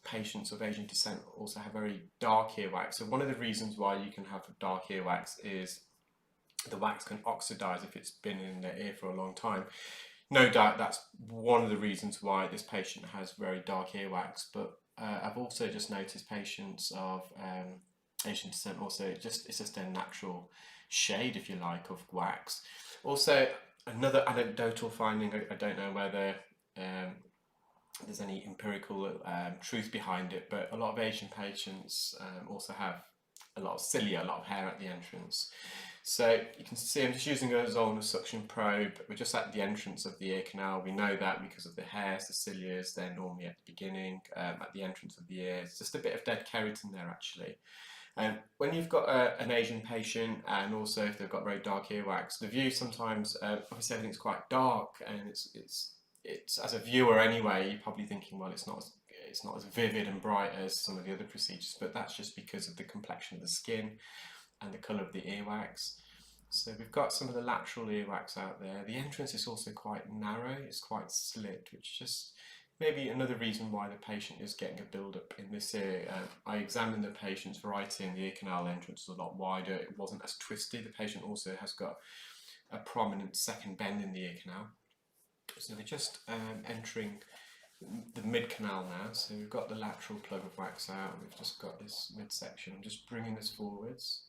patients of Asian descent also have very dark earwax. So one of the reasons why you can have dark earwax is the wax can oxidize if it's been in their ear for a long time. No doubt that's one of the reasons why this patient has very dark earwax, but I've also just noticed patients of Asian descent also, it's just their natural shade, if you like, of wax. Also, another anecdotal finding, I don't know whether there's any empirical truth behind it, but a lot of Asian patients also have a lot of cilia, a lot of hair at the entrance. So you can see I'm just using a Zollner suction probe. We're just at the entrance of the ear canal. We know that because of the hairs, the cilia, they're normally at the beginning, at the entrance of the ear. It's just a bit of dead keratin there actually. When you've got an Asian patient, and also if they've got very dark earwax, the view sometimes, obviously everything's quite dark, and it's as a viewer anyway, you're probably thinking, well, it's not as vivid and bright as some of the other procedures, but that's just because of the complexion of the skin and the colour of the earwax. So we've got some of the lateral earwax out there. The entrance is also quite narrow, it's quite slit, which just maybe another reason why the patient is getting a build-up in this ear. I examined the patient's variety and the ear canal entrance was a lot wider. It wasn't as twisty. The patient also has got a prominent second bend in the ear canal. So we're just entering the mid-canal now. So we've got the lateral plug of wax out, and we've just got this midsection. I'm just bringing this forwards.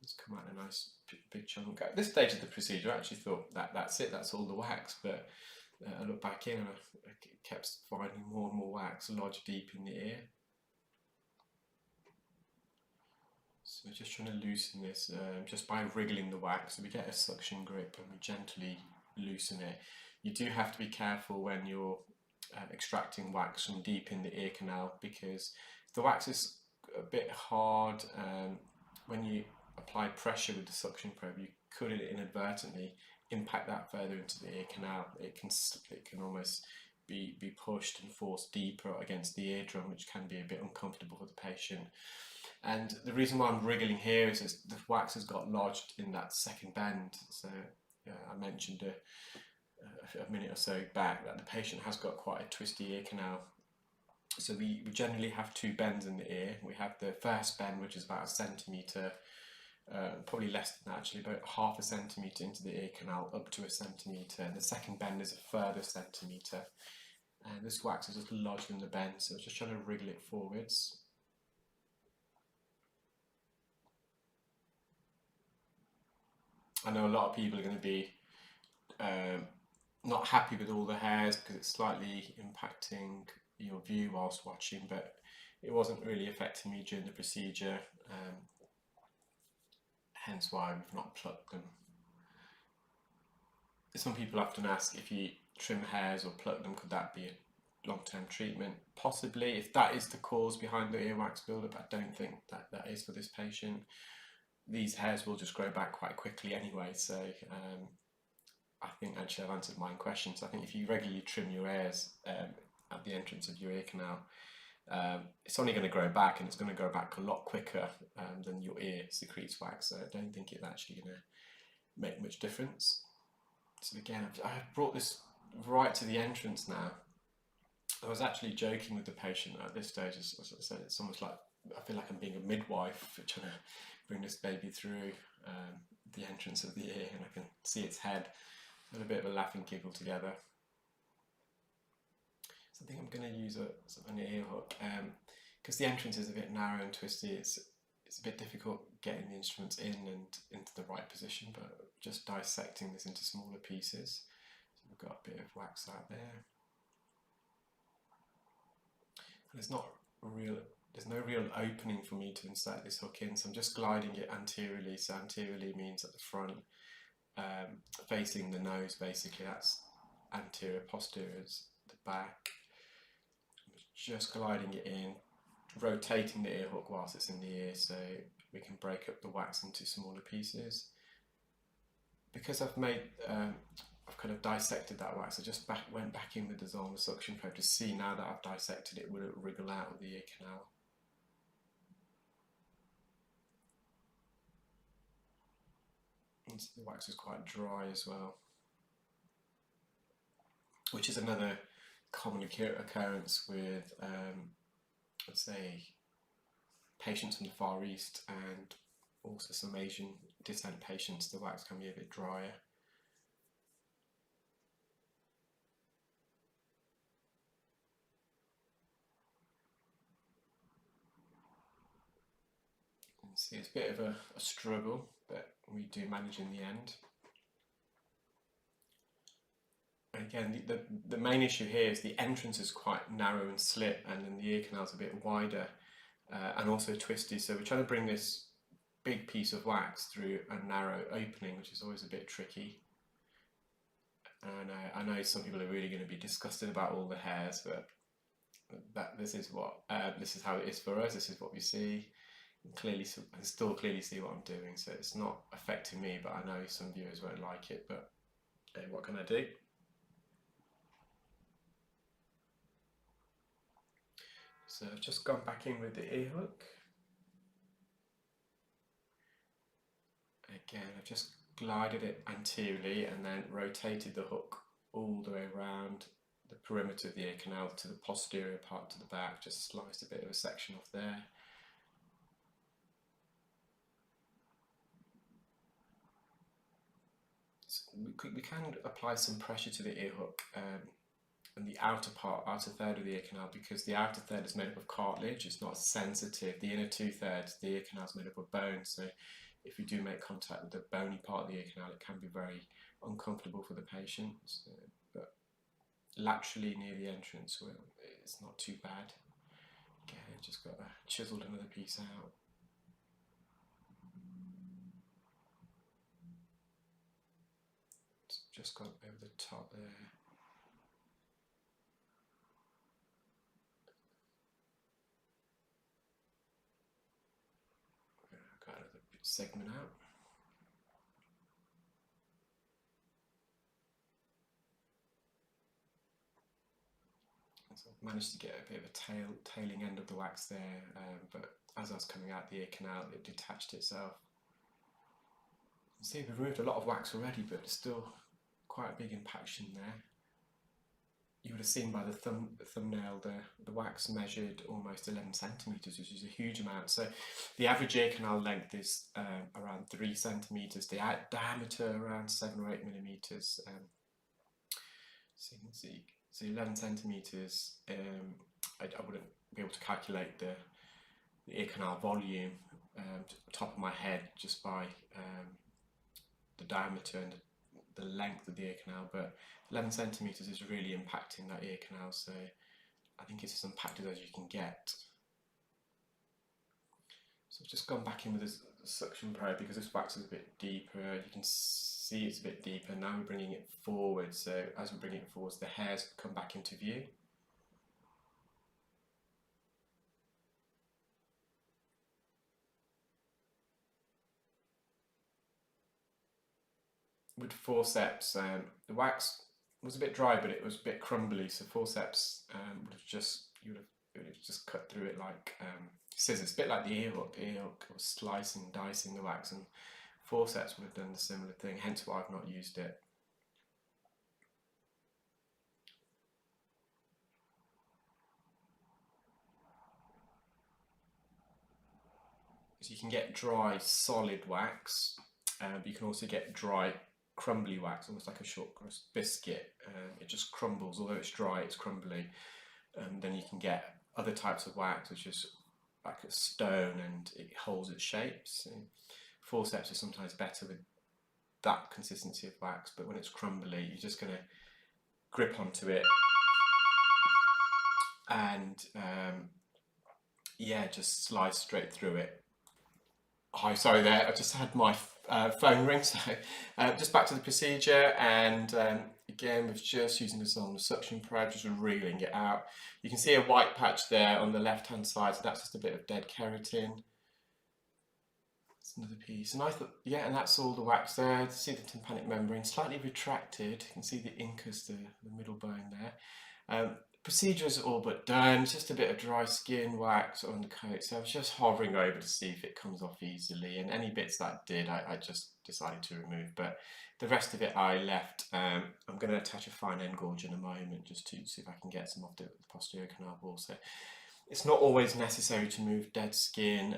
It's come out a nice big chunk. At this stage of the procedure, I actually thought that's it, that's all the wax, but I looked back in and I kept finding more and more wax lodged deep in the ear. So we're just trying to loosen this just by wriggling the wax. So we get a suction grip and we gently loosen it. You do have to be careful when you're extracting wax from deep in the ear canal, because if the wax is a bit hard, when you apply pressure with the suction probe, you could inadvertently impact that further into the ear canal. It can almost be pushed and forced deeper against the eardrum, which can be a bit uncomfortable for the patient. And the reason why I'm wriggling here is the wax has got lodged in that second bend. So I mentioned a minute or so back that the patient has got quite a twisty ear canal. So we generally have two bends in the ear. We have the first bend, which is about 1 centimetre, probably less than that actually, about 0.5 centimetre into the ear canal, up to 1 centimetre, and the second bend is a further centimetre. And this wax is just lodged in the bend, so I'm just trying to wriggle it forwards. I know a lot of people are going to be not happy with all the hairs because it's slightly impacting your view whilst watching, but it wasn't really affecting me during the procedure, hence why we've not plucked them. Some people often ask, if you trim hairs or pluck them, could that be a long-term treatment? Possibly, if that is the cause behind the earwax buildup. I don't think that is for this patient. These hairs will just grow back quite quickly anyway, so I think actually I've answered my own question. So I think if you regularly trim your hairs at the entrance of your ear canal, it's only going to grow back, and it's going to grow back a lot quicker than your ear secretes wax, so I don't think it's actually going to make much difference. So again, I've brought this right to the entrance now. I was actually joking with the patient at this stage. As I said, it's almost like I feel like I'm being a midwife trying to bring this baby through the entrance of the ear, and I can see its head. And a bit of a laughing giggle together. So I think I'm going to use an ear hook because the entrance is a bit narrow and twisty. It's a bit difficult getting the instruments in and into the right position, but just dissecting this into smaller pieces. So we've got a bit of wax out there. And there's no real opening for me to insert this hook in, so I'm just gliding it anteriorly. So anteriorly means at the front, facing the nose basically. That's anterior, posterior is the back. Just gliding it in, rotating the ear hook whilst it's in the ear so we can break up the wax into smaller pieces. Because I've kind of dissected that wax, I just went back in with the Zollner suction probe to see, now that I've dissected it, will it wriggle out of the ear canal. And the wax is quite dry as well, which is another common occurrence with, let's say, patients from the Far East and also some Asian descent patients. The wax can be a bit drier. You can see it's a bit of a struggle, but we do manage in the end. Again, the main issue here is the entrance is quite narrow and slit, and then the ear canal is a bit wider and also twisty. So we're trying to bring this big piece of wax through a narrow opening, which is always a bit tricky. And I know some people are really going to be disgusted about all the hairs, but this is how it is for us. This is what we see. I still clearly see what I'm doing, so it's not affecting me. But I know some viewers won't like it. But hey, what can I do? So I've just gone back in with the ear hook. Again, I've just glided it anteriorly and then rotated the hook all the way around the perimeter of the ear canal to the posterior part to the back, just sliced a bit of a section off there. So we can apply some pressure to the ear hook and the outer third of the ear canal, because the outer third is made up of cartilage. It's not sensitive. The inner 2/3, the ear canal is made up of bone, so if you do make contact with the bony part of the ear canal, it can be very uncomfortable for the patient. But laterally near the entrance, well, it's not too bad. Again, just got chiseled another piece out. It's just gone over the top there. Got another segment out. So I've managed to get a bit of a tailing end of the wax there, but as I was coming out the ear canal, it detached itself. You can see we've removed a lot of wax already, but there's still quite a big impaction there. You would have seen by the thumbnail the wax measured almost 11 centimetres, which is a huge amount. So the average ear canal length is around 3 centimetres, the diameter around 7 or 8 millimetres. So you can see, so 11 centimetres, I wouldn't be able to calculate the ear canal volume top of my head just by the diameter and the length of the ear canal, but 11 centimetres is really impacting that ear canal, so I think it's as impacted as you can get. So I've just gone back in with this suction probe because this wax is a bit deeper. You can see it's a bit deeper. Now we're bringing it forward, so as we're bringing it forwards, the hairs come back into view. With forceps, the wax was a bit dry, but it was a bit crumbly, so forceps would have just cut through it like scissors, a bit like the ear hook. The ear hook was slicing, dicing the wax, and forceps would have done the similar thing, hence why I've not used it. So you can get dry, solid wax, but you can also get dry, crumbly wax, almost like a short crust biscuit. It just crumbles, although it's dry, it's crumbly. Then you can get other types of wax, which is like a stone and it holds its shape. So forceps are sometimes better with that consistency of wax, but when it's crumbly, you're just going to grip onto it and yeah, just slide straight through it. Hi, sorry there, I just had my phone ring, so just back to the procedure, and again we're just using this on the suction probe, just reeling it out. You can see a white patch there on the left hand side, so that's just a bit of dead keratin. That's another piece, and I thought, yeah, and that's all the wax there. See the tympanic membrane slightly retracted, you can see the incus, the middle bone there. Procedure is all but done, just a bit of dry skin wax on the coat, so I was just hovering over to see if it comes off easily, and any bits that did I just decided to remove, but The rest of it I left. I'm going to attach a fine end gauge in a moment just to see if I can get some off the posterior canal wall. So it's not always necessary to move dead skin.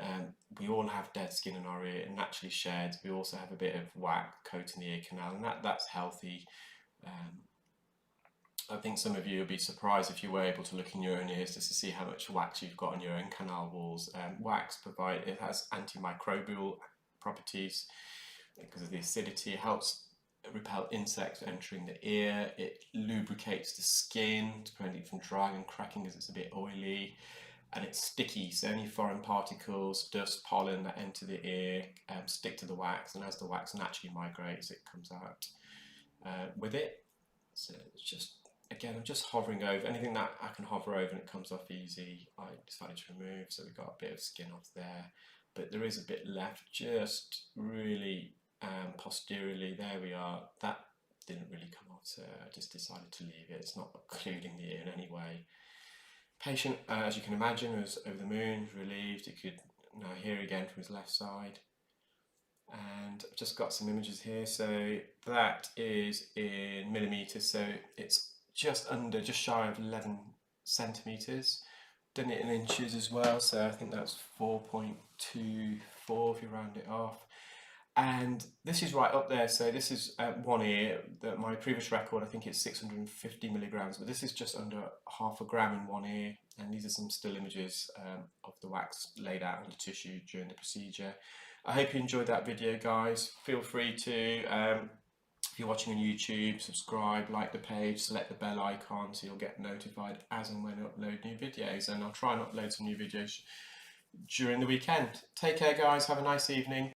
We all have dead skin in our ear, and naturally shed. We also have a bit of wax coating the ear canal, and that's healthy. I think some of you will be surprised if you were able to look in your own ears just to see how much wax you've got on your own canal walls. Wax it has antimicrobial properties because of the acidity. It helps repel insects entering the ear. It lubricates the skin to prevent it from drying and cracking because it's a bit oily. And it's sticky, so any foreign particles, dust, pollen that enter the ear stick to the wax, and as the wax naturally migrates, it comes out with it. So it's just, again, I'm just hovering over anything that I can hover over and it comes off easy. I decided to remove, so we got a bit of skin off there, but there is a bit left, just really posteriorly. There we are. That didn't really come off, so I just decided to leave it. It's not occluding the ear in any way. Patient, as you can imagine, was over the moon, relieved. He could now hear again from his left side. And I've just got some images here. So that is in millimeters. So it's just shy of 11 centimeters. Done it in inches as well. So I think that's 4.24 if you round it off. And this is right up there. So this is one ear. My previous record, I think it's 650 milligrams, but this is just under half a gram in one ear. And these are some still images of the wax laid out on the tissue during the procedure. I hope you enjoyed that video, guys. Feel free to, if you're watching on YouTube, subscribe, like the page, select the bell icon so you'll get notified as and when I upload new videos. And I'll try and upload some new videos during the weekend. Take care, guys. Have a nice evening.